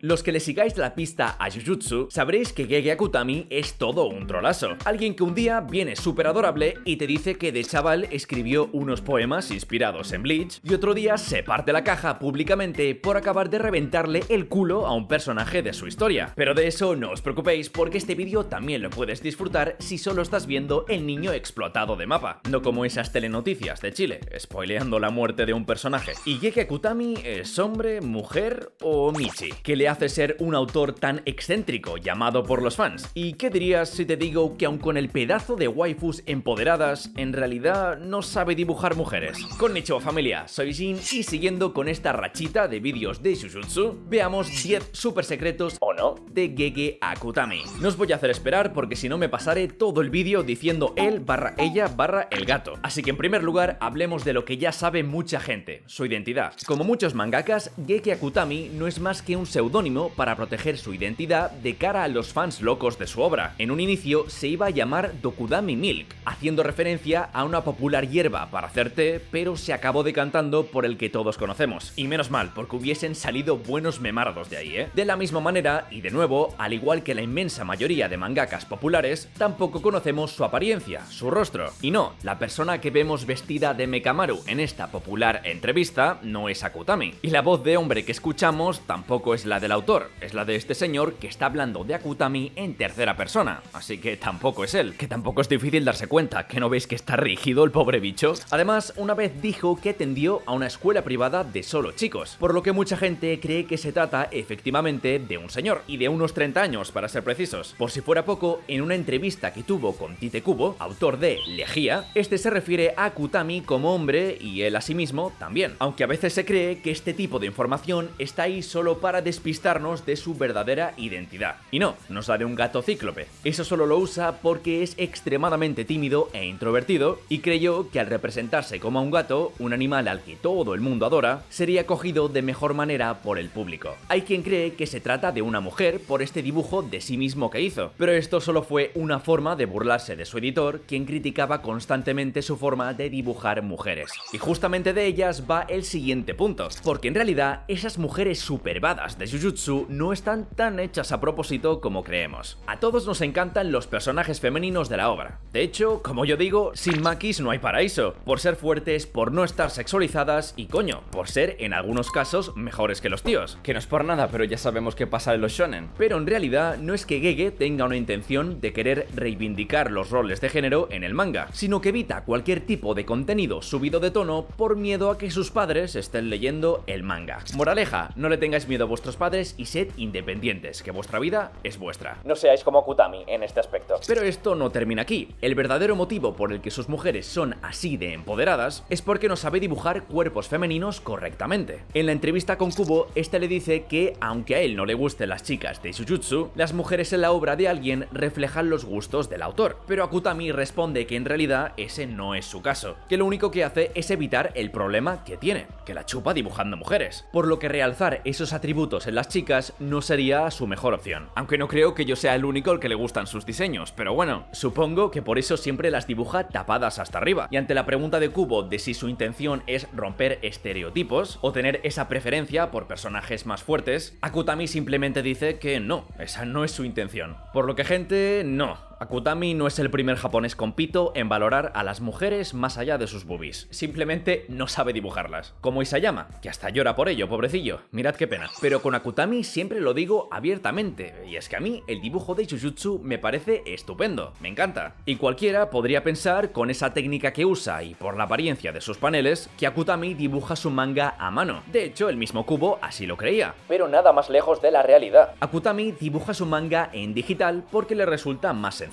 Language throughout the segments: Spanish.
Los que le sigáis la pista a Jujutsu sabréis que Gege Akutami es todo un trolazo. Alguien que un día viene súper adorable y te dice que de chaval escribió unos poemas inspirados en Bleach y otro día se parte la caja públicamente por acabar de reventarle el culo a un personaje de su historia. Pero de eso no os preocupéis porque este vídeo también lo puedes disfrutar si solo estás viendo el niño explotado de mapa, no como esas telenoticias de Chile, spoileando la muerte de un personaje. ¿Y Gege Akutami es hombre, mujer o Michi? ¿Qué le hace ser un autor tan excéntrico llamado por los fans? ¿Y qué dirías si te digo que aun con el pedazo de waifus empoderadas, en realidad no sabe dibujar mujeres? Konnichiwa familia, soy Jin y siguiendo con esta rachita de vídeos de Jujutsu, veamos 10 super secretos o no de Gege Akutami. No os voy a hacer esperar porque si no me pasaré todo el vídeo diciendo él barra ella barra el gato. Así que en primer lugar hablemos de lo que ya sabe mucha gente, su identidad. Como muchos mangakas, Gege Akutami no es más que un seudónimo para proteger su identidad de cara a los fans locos de su obra. En un inicio se iba a llamar Dokudami Milk, haciendo referencia a una popular hierba para hacer té, pero se acabó decantando por el que todos conocemos. Y menos mal, porque hubiesen salido buenos memardos de ahí, ¿eh? De la misma manera, y de nuevo, al igual que la inmensa mayoría de mangakas populares, tampoco conocemos su apariencia, su rostro. Y no, la persona que vemos vestida de Mekamaru en esta popular entrevista no es Akutami. Y la voz de hombre que escuchamos tampoco es la del autor, es la de este señor que está hablando de Akutami en tercera persona, así que tampoco es él, que tampoco es difícil darse cuenta, que no veis que está rígido el pobre bicho. Además, una vez dijo que atendió a una escuela privada de solo chicos, por lo que mucha gente cree que se trata efectivamente de un señor, y de unos 30 años para ser precisos. Por si fuera poco, en una entrevista que tuvo con Tite Kubo, autor de Legia, este se refiere a Akutami como hombre y él a sí mismo también, aunque a veces se cree que este tipo de información está ahí solo para despistarnos de su verdadera identidad. Y no, nos la de un gato cíclope. Eso solo lo usa porque es extremadamente tímido e introvertido y creyó que al representarse como un gato, un animal al que todo el mundo adora, sería acogido de mejor manera por el público. Hay quien cree que se trata de una mujer por este dibujo de sí mismo que hizo, pero esto solo fue una forma de burlarse de su editor, quien criticaba constantemente su forma de dibujar mujeres. Y justamente de ellas va el siguiente punto, porque en realidad esas mujeres super badas de Jujutsu no están tan hechas a propósito como creemos. A todos nos encantan los personajes femeninos de la obra. De hecho, como yo digo, sin makis no hay paraíso, por ser fuertes, por no estar sexualizadas y coño, por ser en algunos casos mejores que los tíos. Que no es por nada, pero ya sabemos qué pasa en los shonen. Pero en realidad no es que Gege tenga una intención de querer reivindicar los roles de género en el manga, sino que evita cualquier tipo de contenido subido de tono por miedo a que sus padres estén leyendo el manga. Moraleja, no le tengáis miedo a vuestros padres y sed independientes, que vuestra vida es vuestra. No seáis como Akutami en este aspecto. Pero esto no termina aquí. El verdadero motivo por el que sus mujeres son así de empoderadas es porque no sabe dibujar cuerpos femeninos correctamente. En la entrevista con Kubo, este le dice que, aunque a él no le gusten las chicas de Jujutsu, las mujeres en la obra de alguien reflejan los gustos del autor. Pero Akutami responde que en realidad ese no es su caso, que lo único que hace es evitar el problema que tiene, que la chupa dibujando mujeres. Por lo que realzar esos atributos en las chicas no sería su mejor opción. Aunque no creo que yo sea el único al que le gustan sus diseños, pero bueno, supongo que por eso siempre las dibuja tapadas hasta arriba. Y ante la pregunta de Kubo de si su intención es romper estereotipos o tener esa preferencia por personajes más fuertes, Akutami simplemente dice que no, esa no es su intención. Por lo que gente, no. Akutami no es el primer japonés con pito en valorar a las mujeres más allá de sus boobies. Simplemente no sabe dibujarlas. Como Isayama, que hasta llora por ello, pobrecillo. Mirad qué pena. Pero con Akutami siempre lo digo abiertamente. Y es que a mí el dibujo de Jujutsu me parece estupendo. Me encanta. Y cualquiera podría pensar, con esa técnica que usa y por la apariencia de sus paneles, que Akutami dibuja su manga a mano. De hecho, el mismo Kubo así lo creía. Pero nada más lejos de la realidad. Akutami dibuja su manga en digital porque le resulta más sencillo.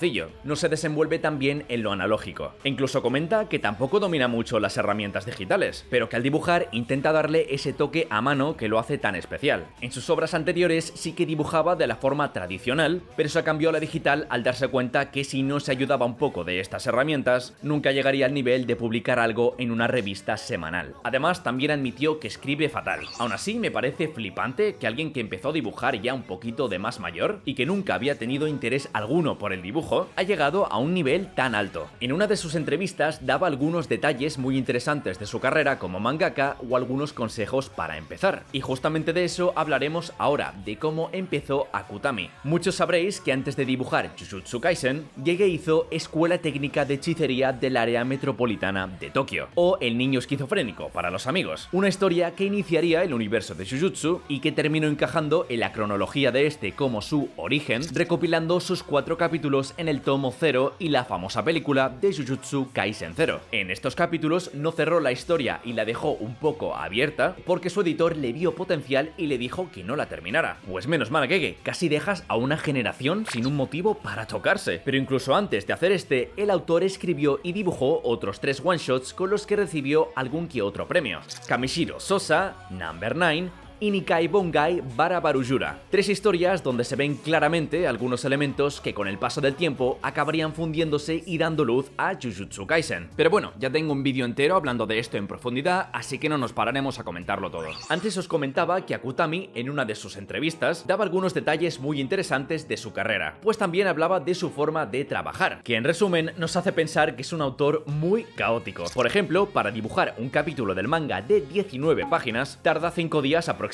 No se desenvuelve tan bien en lo analógico. E incluso comenta que tampoco domina mucho las herramientas digitales, pero que al dibujar intenta darle ese toque a mano que lo hace tan especial. En sus obras anteriores sí que dibujaba de la forma tradicional, pero se cambió a la digital al darse cuenta que si no se ayudaba un poco de estas herramientas, nunca llegaría al nivel de publicar algo en una revista semanal. Además, también admitió que escribe fatal. Aún así, me parece flipante que alguien que empezó a dibujar ya un poquito de más mayor y que nunca había tenido interés alguno por el dibujo dibujo ha llegado a un nivel tan alto. En una de sus entrevistas daba algunos detalles muy interesantes de su carrera como mangaka o algunos consejos para empezar. Y justamente de eso hablaremos ahora, de cómo empezó Akutami. Muchos sabréis que antes de dibujar Jujutsu Kaisen, Gege hizo Escuela Técnica de Hechicería del Área Metropolitana de Tokio, o El Niño Esquizofrénico para los amigos. Una historia que iniciaría el universo de Jujutsu y que terminó encajando en la cronología de este como su origen, recopilando sus 4 capítulos en el tomo 0 y la famosa película de Jujutsu Kaisen 0. En estos capítulos no cerró la historia y la dejó un poco abierta porque su editor le vio potencial y le dijo que no la terminara. Pues menos mal, Gege, casi dejas a una generación sin un motivo para tocarse. Pero incluso antes de hacer este, el autor escribió y dibujó otros 3 one-shots con los que recibió algún que otro premio: Kamishiro Sosa, Number 9 y Nikai Bongai Barabarujura. 3 historias donde se ven claramente algunos elementos que con el paso del tiempo acabarían fundiéndose y dando luz a Jujutsu Kaisen. Pero bueno, ya tengo un vídeo entero hablando de esto en profundidad, así que no nos pararemos a comentarlo todo. Antes os comentaba que Akutami, en una de sus entrevistas, daba algunos detalles muy interesantes de su carrera, pues también hablaba de su forma de trabajar, que en resumen nos hace pensar que es un autor muy caótico. Por ejemplo, para dibujar un capítulo del manga de 19 páginas, tarda 5 días aproximadamente.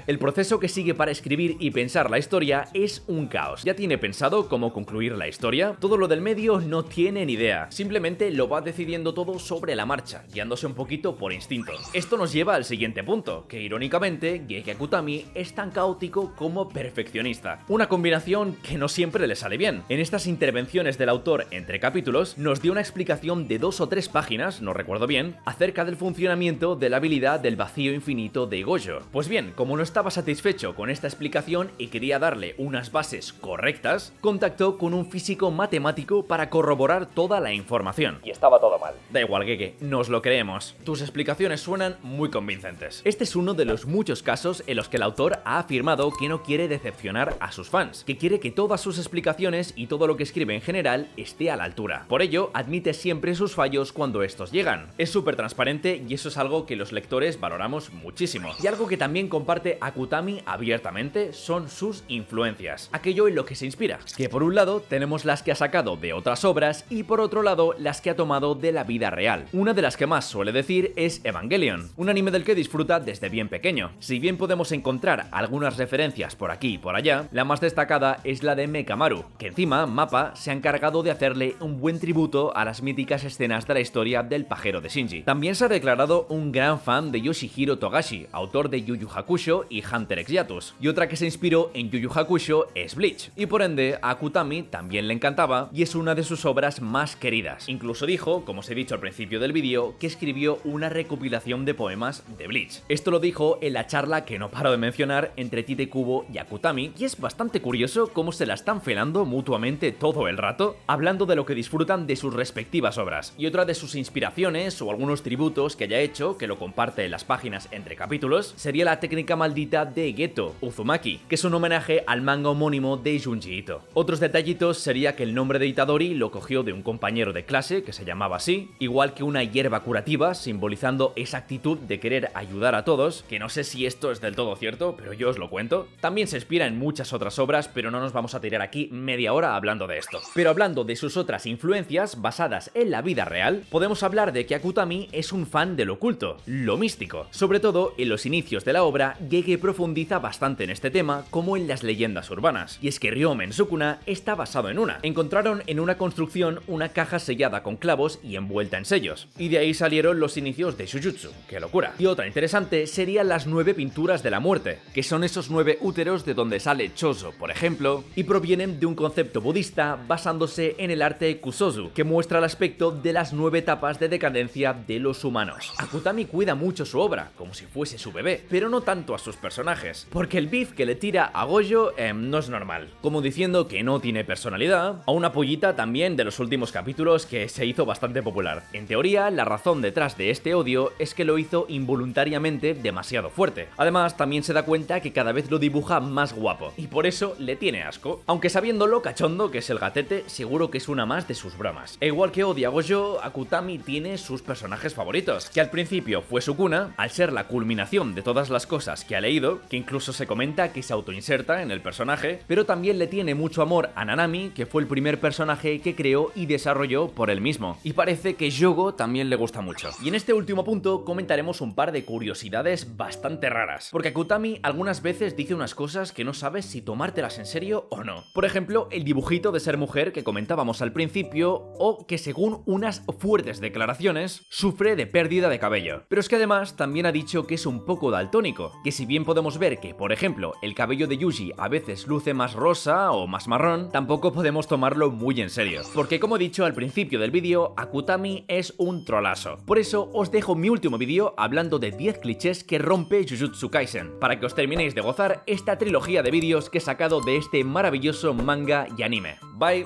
El proceso que sigue para escribir y pensar la historia es un caos. Ya tiene pensado cómo concluir la historia, todo lo del medio no tiene ni idea, simplemente lo va decidiendo todo sobre la marcha, guiándose un poquito por instinto. Esto nos lleva al siguiente punto, que irónicamente Gege Akutami es tan caótico como perfeccionista, una combinación que no siempre le sale bien. En estas intervenciones del autor entre capítulos nos dio una explicación de 2 o 3 páginas, no recuerdo bien, acerca del funcionamiento de la habilidad del vacío infinito de Gojo. Pues bien, como no estaba satisfecho con esta explicación y quería darle unas bases correctas, contactó con un físico matemático para corroborar toda la información. Y estaba todo mal. Da igual, Gege, nos lo creemos. Tus explicaciones suenan muy convincentes. Este es uno de los muchos casos en los que el autor ha afirmado que no quiere decepcionar a sus fans, que quiere que todas sus explicaciones y todo lo que escribe en general esté a la altura. Por ello, admite siempre sus fallos cuando estos llegan. Es súper transparente y eso es algo que los lectores valoramos muchísimo. Y algo que también comparte Akutami abiertamente son sus influencias, aquello en lo que se inspira, que por un lado tenemos las que ha sacado de otras obras y por otro lado las que ha tomado de la vida real. Una de las que más suele decir es Evangelion, un anime del que disfruta desde bien pequeño. Si bien podemos encontrar algunas referencias por aquí y por allá, la más destacada es la de Mekamaru, que encima Mappa se ha encargado de hacerle un buen tributo a las míticas escenas de la historia del pajero de Shinji. También se ha declarado un gran fan de Yoshihiro Togashi, autor de Yu Yu Hakusho y Hunter x Yatus, y otra que se inspiró en Yu Yu Hakusho es Bleach, y por ende a Akutami también le encantaba y es una de sus obras más queridas. Incluso dijo, como os he dicho al principio del vídeo, que escribió una recopilación de poemas de Bleach. Esto lo dijo en la charla que no paro de mencionar entre Tite Kubo y Akutami, y es bastante curioso cómo se la están felando mutuamente todo el rato, hablando de lo que disfrutan de sus respectivas obras. Y otra de sus inspiraciones o algunos tributos que haya hecho, que lo comparte en las páginas entre capítulos, sería la técnica maldita de Geto, Uzumaki, que es un homenaje al manga homónimo de Junji Ito. Otros detallitos sería que el nombre de Itadori lo cogió de un compañero de clase que se llamaba así, igual que una hierba curativa, simbolizando esa actitud de querer ayudar a todos, que no sé si esto es del todo cierto, pero yo os lo cuento. También se inspira en muchas otras obras, pero no nos vamos a tirar aquí media hora hablando de esto. Pero hablando de sus otras influencias basadas en la vida real, podemos hablar de que Akutami es un fan del oculto, lo místico. Sobre todo en los inicios de la obra, Gege profundiza bastante en este tema, como en las leyendas urbanas. Y es que Ryomen Sukuna está basado en una. Encontraron en una construcción una caja sellada con clavos y envuelta en sellos. Y de ahí salieron los inicios de Jujutsu. ¡Qué locura! Y otra interesante serían las 9 pinturas de la muerte, que son esos 9 úteros de donde sale Chozo, por ejemplo, y provienen de un concepto budista basándose en el arte Kusozu, que muestra el aspecto de las 9 etapas de decadencia de los humanos. Akutami cuida mucho su obra, como si fuese su bebé, pero no tanto a sus personajes, porque el beef que le tira a Gojo no es normal, como diciendo que no tiene personalidad, a una pollita también de los últimos capítulos que se hizo bastante popular. En teoría, la razón detrás de este odio es que lo hizo involuntariamente demasiado fuerte. Además, también se da cuenta que cada vez lo dibuja más guapo, y por eso le tiene asco. Aunque sabiendo lo cachondo que es el gatete, seguro que es una más de sus bromas. E igual que odia a Gojo, Akutami tiene sus personajes favoritos, que al principio fue Sukuna, al ser la culminación de todas las las cosas que ha leído, que incluso se comenta que se autoinserta en el personaje, pero también le tiene mucho amor a Nanami, que fue el primer personaje que creó y desarrolló por él mismo. Y parece que Yogo también le gusta mucho. Y en este último punto comentaremos un par de curiosidades bastante raras, porque Akutami algunas veces dice unas cosas que no sabes si tomártelas en serio o no. Por ejemplo, el dibujito de ser mujer que comentábamos al principio, o que según unas fuertes declaraciones sufre de pérdida de cabello. Pero es que además también ha dicho que es un poco daltónico, que si bien podemos ver que, por ejemplo, el cabello de Yuji a veces luce más rosa o más marrón, tampoco podemos tomarlo muy en serio, porque como he dicho al principio del vídeo, Akutami es un trolazo. Por eso os dejo mi último vídeo hablando de 10 clichés que rompe Jujutsu Kaisen, para que os terminéis de gozar esta trilogía de vídeos que he sacado de este maravilloso manga y anime. Bye.